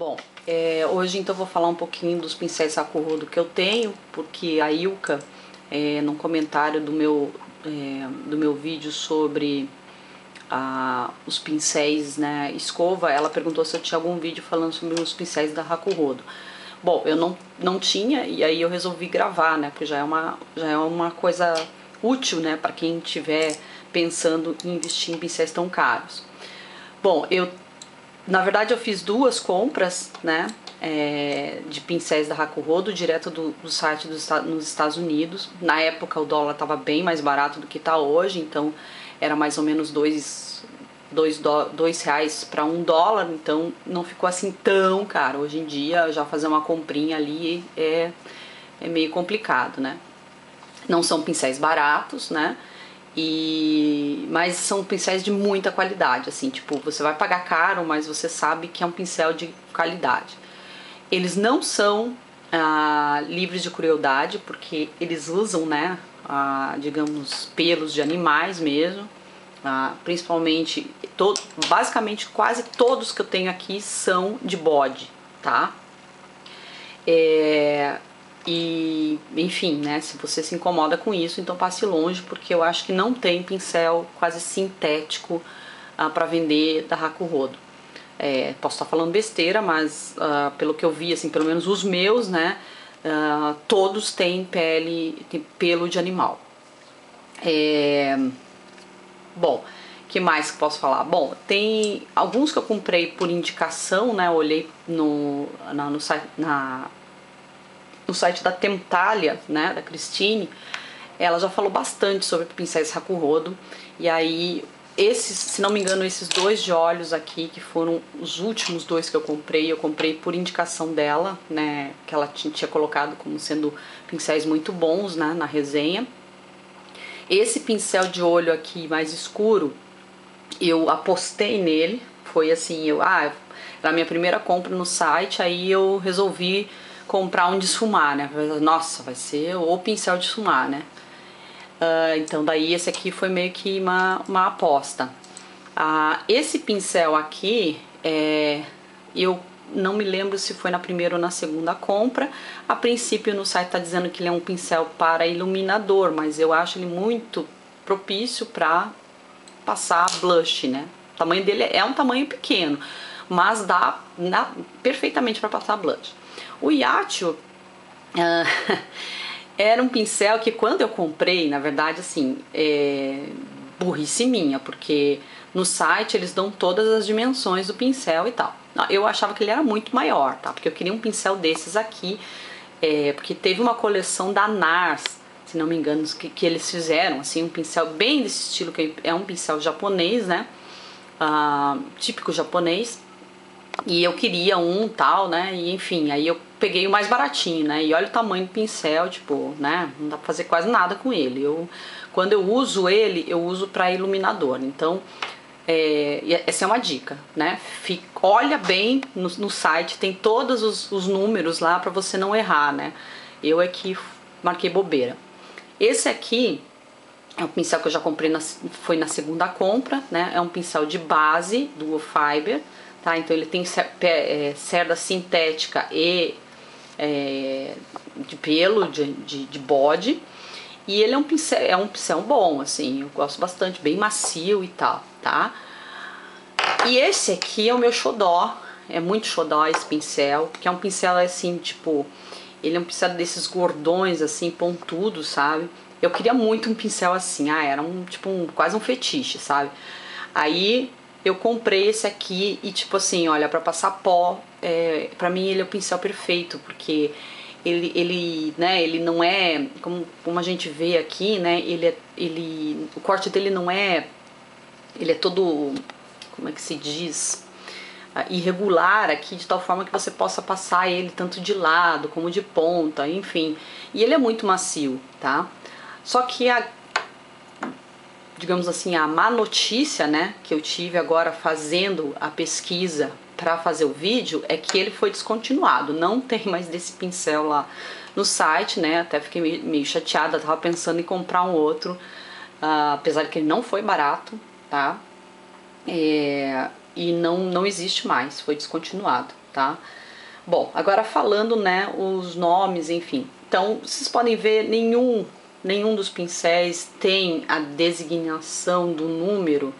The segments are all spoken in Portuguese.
Bom, hoje então eu vou falar um pouquinho dos pincéis Raku Rodo que eu tenho, porque a Ilka, num comentário do meu vídeo sobre os pincéis, né, escova, ela perguntou se eu tinha algum vídeo falando sobre os pincéis da Raku Rodo. Bom, eu não tinha, e aí eu resolvi gravar, né, porque já é uma coisa útil, né, para quem estiver pensando em investir em pincéis tão caros. Bom, na verdade eu fiz duas compras, né, de pincéis da Raku Rodo direto do site nos Estados Unidos. Na época o dólar estava bem mais barato do que está hoje, então era mais ou menos dois reais para $1, então não ficou assim tão caro. Hoje em dia já fazer uma comprinha ali é meio complicado, né? Não são pincéis baratos, né? Mas são pincéis de muita qualidade, assim, tipo, você vai pagar caro, mas você sabe que é um pincel de qualidade. Eles não são livres de crueldade, porque eles usam, né, digamos, pelos de animais mesmo, principalmente, basicamente quase todos que eu tenho aqui são de bode, tá? E, enfim, né, se você se incomoda com isso, então passe longe, porque eu acho que não tem pincel quase sintético para vender da Raku Rodo. Posso estar falando besteira, mas pelo que eu vi, assim, pelo menos os meus, né, todos têm pelo de animal. Bom, que mais que posso falar? Bom, tem alguns que eu comprei por indicação, né, eu olhei no site da Temptalia, né, da Cristine. Ela já falou bastante sobre pincéis Raku Rodo, e aí esses, se não me engano, esses dois de olhos aqui, que foram os últimos dois que eu comprei por indicação dela, né, que ela tinha colocado como sendo pincéis muito bons, né, na resenha. Esse pincel de olho aqui mais escuro, eu apostei nele, foi assim, era a minha primeira compra no site, aí eu resolvi comprar um de esfumar, né? Nossa, vai ser o pincel de esfumar, né? Então daí esse aqui foi meio que uma aposta. Esse pincel aqui, eu não me lembro se foi na primeira ou na segunda compra. A princípio no site tá dizendo que ele é um pincel para iluminador, mas eu acho ele muito propício para passar blush, né? O tamanho dele é um tamanho pequeno, mas dá perfeitamente para passar blush. O Yachiyo era um pincel que quando eu comprei, na verdade, assim, burrice minha, porque no site eles dão todas as dimensões do pincel e tal. Eu achava que ele era muito maior, tá? Porque eu queria um pincel desses aqui, porque teve uma coleção da NARS, se não me engano, que eles fizeram, assim, um pincel bem desse estilo, que é um pincel japonês, né? Típico japonês. E eu queria um tal, né? E enfim, aí eu peguei o mais baratinho, né? E olha o tamanho do pincel, tipo, né? Não dá pra fazer quase nada com ele. Quando eu uso ele, eu uso pra iluminador. Então, essa é uma dica, né? Olha bem no site, tem todos os números lá pra você não errar, né? Eu aqui marquei bobeira. Esse aqui é um pincel que eu já comprei, foi na segunda compra, né? É um pincel de base, Dual Fiber, tá? Então ele tem cerda sintética e de pelo, de bode. E ele é um pincel bom, assim, eu gosto bastante, bem macio e tal, tá? E esse aqui é o meu xodó, é muito xodó esse pincel, porque é um pincel assim, tipo, ele é um pincel desses gordões, assim, pontudos, sabe? Eu queria muito um pincel assim, era quase um fetiche, sabe? Aí eu comprei esse aqui e tipo assim, olha, pra passar pó, pra mim ele é o pincel perfeito, porque ele não é, como a gente vê aqui, né, o corte dele não é, ele é todo, como é que se diz, irregular aqui, de tal forma que você possa passar ele tanto de lado como de ponta, enfim. E ele é muito macio, tá? Só que digamos assim, a má notícia, né, que eu tive agora fazendo a pesquisa para fazer o vídeo é que ele foi descontinuado. Não tem mais desse pincel lá no site, né? Até fiquei meio chateada, tava pensando em comprar um outro, apesar de que ele não foi barato, tá? e não existe mais, foi descontinuado, tá? Bom, agora falando, né, os nomes, enfim. Então, vocês podem ver, nenhum dos pincéis tem a designação do número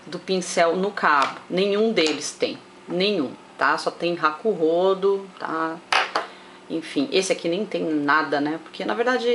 do pincel no cabo. Nenhum deles tem, nenhum, tá? Só tem Hakuhodo, tá? Enfim, esse aqui nem tem nada, né? Porque, na verdade,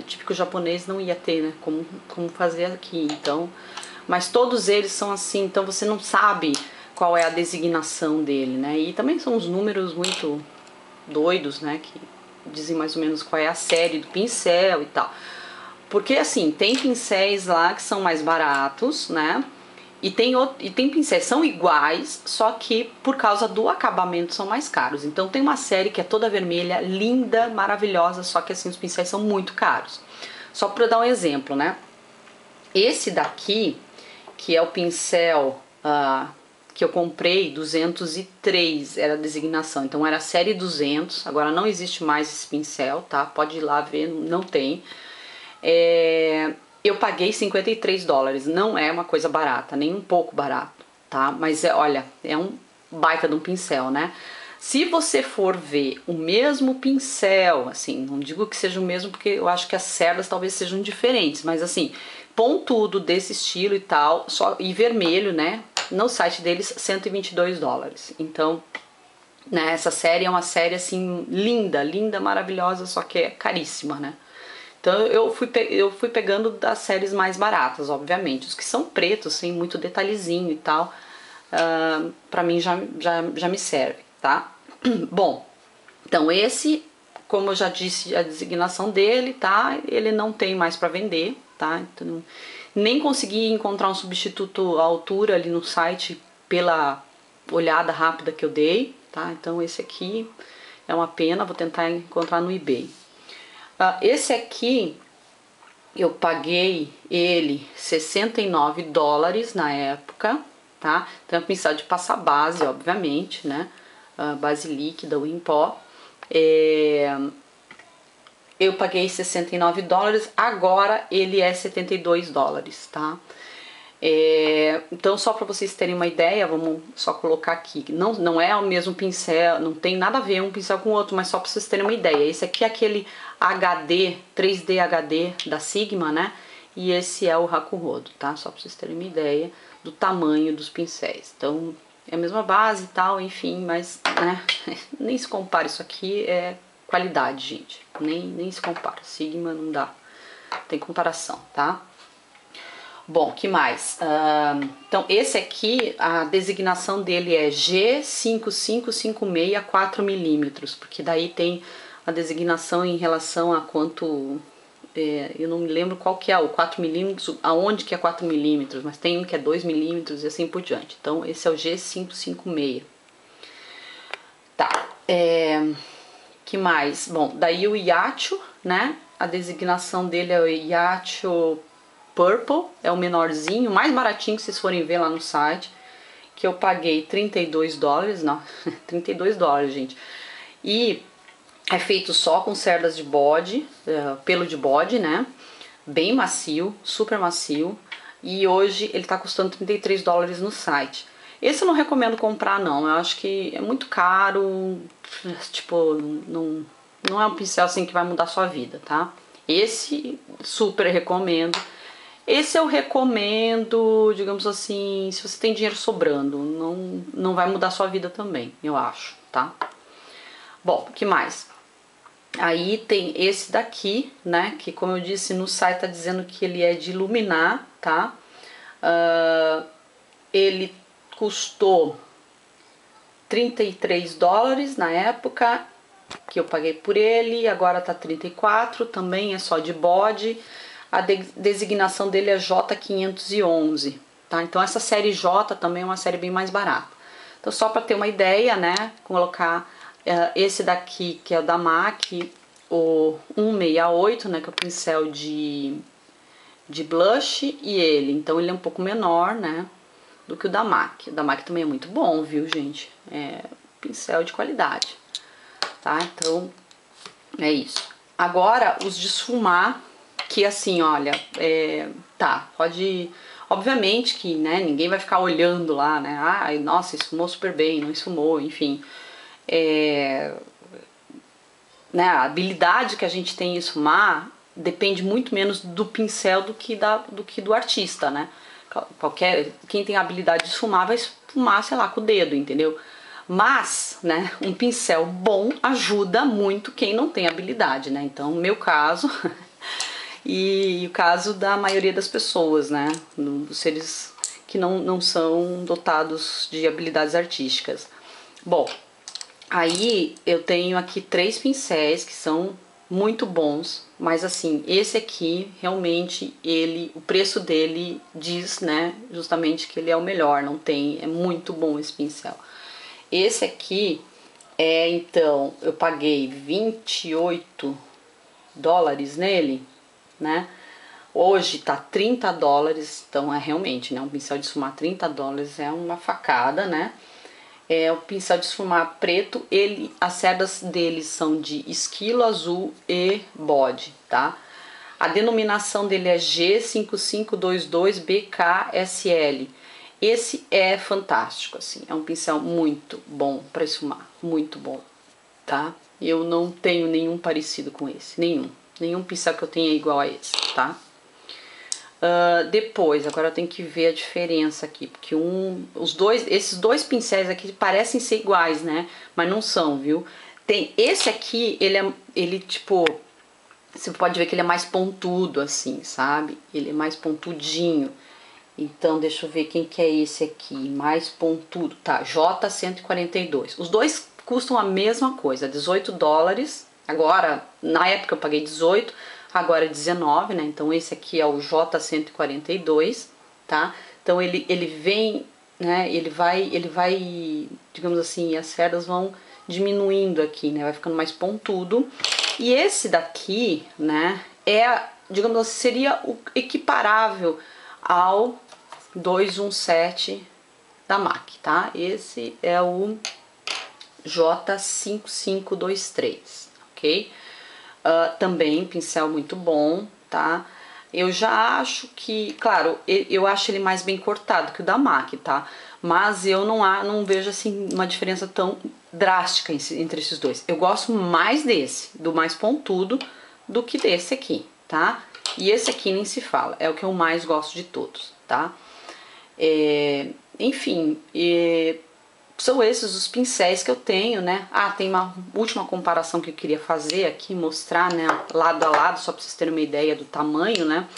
típico japonês, não ia ter, né? Como fazer aqui, então... Mas todos eles são assim, então você não sabe qual é a designação dele, né? E também são os números muito doidos, né? Que dizem mais ou menos qual é a série do pincel e tal. Porque assim, tem pincéis lá que são mais baratos, né? E tem pincéis que são iguais, só que por causa do acabamento são mais caros. Então tem uma série que é toda vermelha, linda, maravilhosa, só que assim, os pincéis são muito caros. Só para dar um exemplo, né? Esse daqui, que é o pincel que eu comprei, 203 era a designação, então era a série 200, agora não existe mais esse pincel, tá? Pode ir lá ver, não tem. Eu paguei $53, não é uma coisa barata, nem um pouco barato, tá? Mas olha, é um baita de um pincel, né? Se você for ver o mesmo pincel, assim, não digo que seja o mesmo porque eu acho que as cerdas talvez sejam diferentes, mas assim, pontudo desse estilo e tal, só e vermelho, né? No site deles, $122. Então, né, essa série é uma série assim linda, linda, maravilhosa, só que é caríssima, né? Então eu fui pegando das séries mais baratas, obviamente. Os que são pretos, assim, muito detalhezinho e tal, pra mim já me serve, tá? Bom, então esse, como eu já disse, a designação dele, tá? Ele não tem mais pra vender, tá? Então, nem consegui encontrar um substituto à altura ali no site pela olhada rápida que eu dei, tá? Então esse aqui é uma pena, vou tentar encontrar no eBay. Esse aqui eu paguei ele $69 na época, tá? Então é um pincel de passar base, obviamente, né? Base líquida ou em pó. Eu paguei $69, agora ele é $72, tá? Então, só para vocês terem uma ideia, vamos só colocar aqui, não é o mesmo pincel, não tem nada a ver um pincel com o outro, mas só para vocês terem uma ideia. Esse aqui é aquele HD, 3D HD da Sigma, né? E esse é o Hakuhodo, tá? Só para vocês terem uma ideia do tamanho dos pincéis. Então, é a mesma base e tal, enfim, mas, né? Nem se compara, isso aqui é qualidade, gente. Nem se compara. Sigma não dá, tem comparação, tá? Bom, que mais? Então, esse aqui, a designação dele é G5556 4mm, porque daí tem a designação em relação a quanto... eu não me lembro qual que é o 4mm, aonde que é 4mm, mas tem um que é 2mm e assim por diante. Então, esse é o G556. Tá, que mais? Bom, daí o Yacho, né? A designação dele é o Yacho Purple, é o menorzinho, mais baratinho que vocês forem ver lá no site, que eu paguei $32, não, $32, gente. E é feito só com cerdas de bode, pelo de bode, né? Bem macio, super macio. E hoje ele tá custando $33 no site. Esse eu não recomendo comprar, não. Eu acho que é muito caro, tipo, não é um pincel assim que vai mudar a sua vida, tá? Esse super recomendo. Esse eu recomendo, digamos assim, se você tem dinheiro sobrando, não vai mudar a sua vida também, eu acho, tá? Bom, o que mais? Aí tem esse daqui, né, que como eu disse no site tá dizendo que ele é de iluminar, tá? Ele custou $33 na época que eu paguei por ele, agora tá 34, também é só de bode. A designação dele é J511, tá? Então essa série J também é uma série bem mais barata. Então só para ter uma ideia, né, colocar esse daqui que é o da MAC, o 168, né, que é o pincel de blush, e ele, então ele é um pouco menor, né, do que o da MAC. O da MAC também é muito bom, viu, gente? É pincel de qualidade, tá? Então é isso. Agora os de esfumar, que assim, olha, tá, pode... Obviamente que, né, ninguém vai ficar olhando lá, né, ai, nossa, esfumou super bem, não esfumou, enfim. Né, a habilidade que a gente tem em esfumar depende muito menos do pincel do que do artista, né. Quem tem a habilidade de esfumar vai esfumar, sei lá, com o dedo, entendeu? Mas, né, um pincel bom ajuda muito quem não tem habilidade, né? Então, no meu caso e o caso da maioria das pessoas, né, dos seres que não são dotados de habilidades artísticas. Bom, aí eu tenho aqui 3 pincéis que são muito bons, mas assim, esse aqui realmente o preço dele diz, né, justamente que ele é o melhor, não tem, é muito bom esse pincel. Esse aqui então, eu paguei 28 dólares nele, né? Hoje tá 30 dólares, então é realmente, né? Um pincel de esfumar 30 dólares é uma facada, né? É o pincel de esfumar preto, as cerdas dele são de esquilo azul e bode, tá? A denominação dele é G5522BKSL. Esse é fantástico, assim, é um pincel muito bom para esfumar, muito bom, tá? Eu não tenho nenhum parecido com esse, nenhum pincel que eu tenha igual a esse, tá? Depois, agora eu tenho que ver a diferença aqui, porque esses dois pincéis aqui parecem ser iguais, né? Mas não são, viu? Tem esse aqui, ele tipo, você pode ver que ele é mais pontudo, assim, sabe? Ele é mais pontudinho. Então, deixa eu ver quem que é esse aqui, mais pontudo. Tá, J142. Os dois custam a mesma coisa, 18 dólares. Agora, na época eu paguei 18, agora é 19, né? Então, esse aqui é o J142, tá? Então, ele vem, né? Ele vai, digamos assim, as cerdas vão diminuindo aqui, né? Vai ficando mais pontudo. E esse daqui, né? Digamos assim, seria o equiparável ao 217 da MAC, tá? Esse é o J5523, ok? Também pincel muito bom, tá? Eu já acho que, claro, eu acho ele mais bem cortado que o da MAC, tá? Mas eu não vejo assim uma diferença tão drástica entre esses dois. Eu gosto mais desse, do mais pontudo, do que desse aqui, tá? E esse aqui nem se fala, é o que eu mais gosto de todos, tá? Enfim, são esses os pincéis que eu tenho, né? Tem uma última comparação que eu queria fazer aqui, mostrar, né, lado a lado, só pra vocês terem uma ideia do tamanho, né?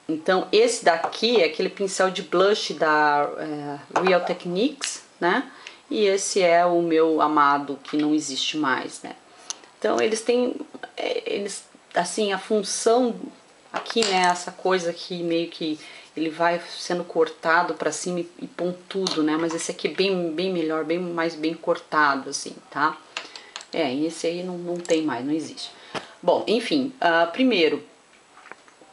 Então, esse daqui é aquele pincel de blush da Real Techniques, né? E esse é o meu amado, que não existe mais, né? Então, eles têm, assim, a função aqui, né, essa coisa aqui meio que ele vai sendo cortado pra cima e pontudo, né, mas esse aqui é bem melhor, bem cortado, assim, tá? Esse aí não tem mais, não existe. Bom, enfim, primeiro,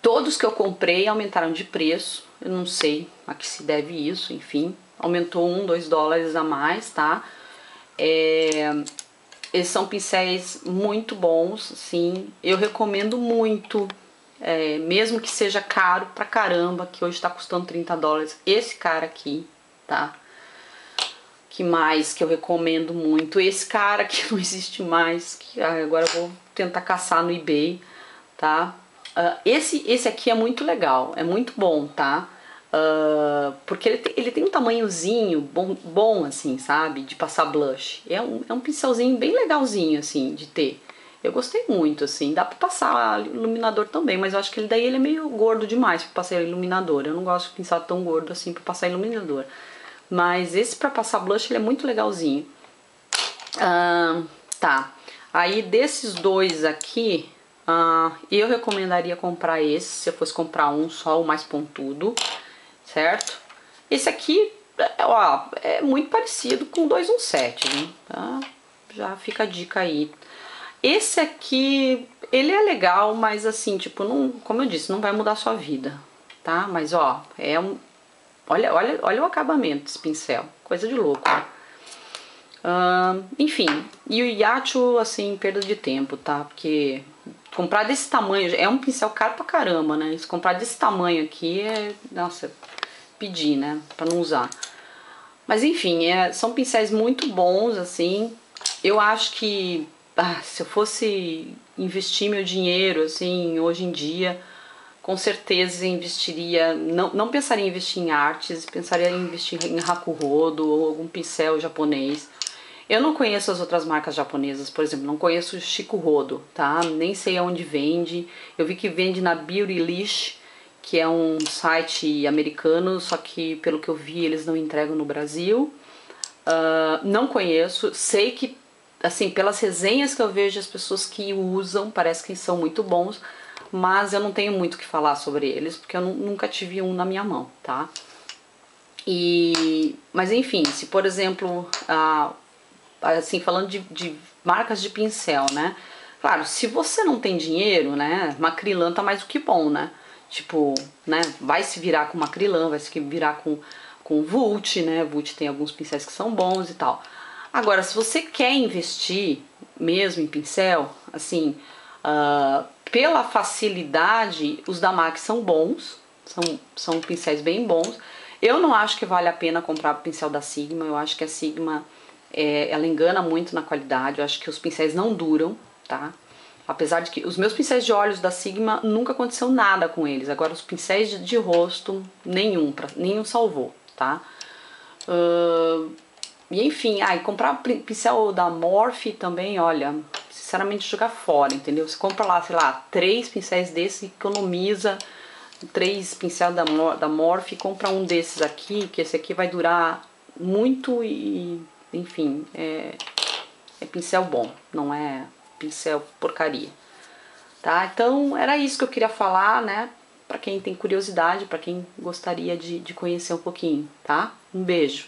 todos que eu comprei aumentaram de preço, eu não sei a que se deve isso, enfim, aumentou 2 dólares a mais, tá? Eles são pincéis muito bons, sim, eu recomendo muito, mesmo que seja caro pra caramba, que hoje tá custando 30 dólares, esse cara aqui, tá? Que mais que eu recomendo muito? Esse cara que não existe mais, que agora eu vou tentar caçar no eBay, tá? Esse aqui é muito legal, é muito bom, tá? Porque ele tem um tamanhozinho bom, assim, sabe? De passar blush. É um pincelzinho bem legalzinho, assim, de ter. Eu gostei muito, assim. Dá pra passar iluminador também, mas eu acho que ele é meio gordo demais pra passar iluminador. Eu não gosto de pincel tão gordo assim pra passar iluminador. Mas esse pra passar blush, ele é muito legalzinho. Tá. Aí desses dois aqui, eu recomendaria comprar esse, se eu fosse comprar um só, o mais pontudo, certo? Esse aqui, ó, é muito parecido com o 217, né? Tá? Já fica a dica aí. Esse aqui, ele é legal, mas assim, tipo, não, como eu disse, não vai mudar a sua vida, tá? Mas ó, olha o acabamento desse pincel, coisa de louco, né? Enfim, e o Yacho, assim, perda de tempo, tá? Porque comprar desse tamanho, é um pincel caro pra caramba, né? Se comprar desse tamanho aqui nossa, pedir, né? Pra não usar. Mas enfim, são pincéis muito bons, assim. Eu acho que se eu fosse investir meu dinheiro, assim, hoje em dia, com certeza investiria, não pensaria em investir em artes, pensaria em investir em Hakuhodo ou algum pincel japonês. Eu não conheço as outras marcas japonesas, por exemplo, não conheço o Shikuhodo, tá? Nem sei aonde vende. Eu vi que vende na Beautylish, que é um site americano, só que pelo que eu vi eles não entregam no Brasil. Não conheço, sei que, assim, pelas resenhas que eu vejo as pessoas que usam, parece que são muito bons, mas eu não tenho muito o que falar sobre eles, porque eu nunca tive um na minha mão, tá? Mas enfim, se por exemplo, assim, falando de marcas de pincel, né? Claro, se você não tem dinheiro, né, Macrylan tá mais do que bom, né? Tipo, né, vai se virar com Macrylan, vai se virar com Vult, né? Vult tem alguns pincéis que são bons e tal. Agora, se você quer investir mesmo em pincel, assim, pela facilidade, os da MAC são bons, são pincéis bem bons. Eu não acho que vale a pena comprar o pincel da Sigma, eu acho que a Sigma ela engana muito na qualidade, eu acho que os pincéis não duram, tá? Apesar de que os meus pincéis de olhos da Sigma nunca aconteceu nada com eles, agora os pincéis de rosto, nenhum salvou, tá? E enfim, e comprar pincel da Morphe também, olha, sinceramente jogar fora, entendeu? Você compra lá, sei lá, 3 pincéis desses, economiza 3 pincéis da Morphe, compra um desses aqui, que esse aqui vai durar muito e, enfim, é pincel bom, não é pincel porcaria, tá? Então era isso que eu queria falar, né? Pra quem tem curiosidade, pra quem gostaria de conhecer um pouquinho, tá? Um beijo!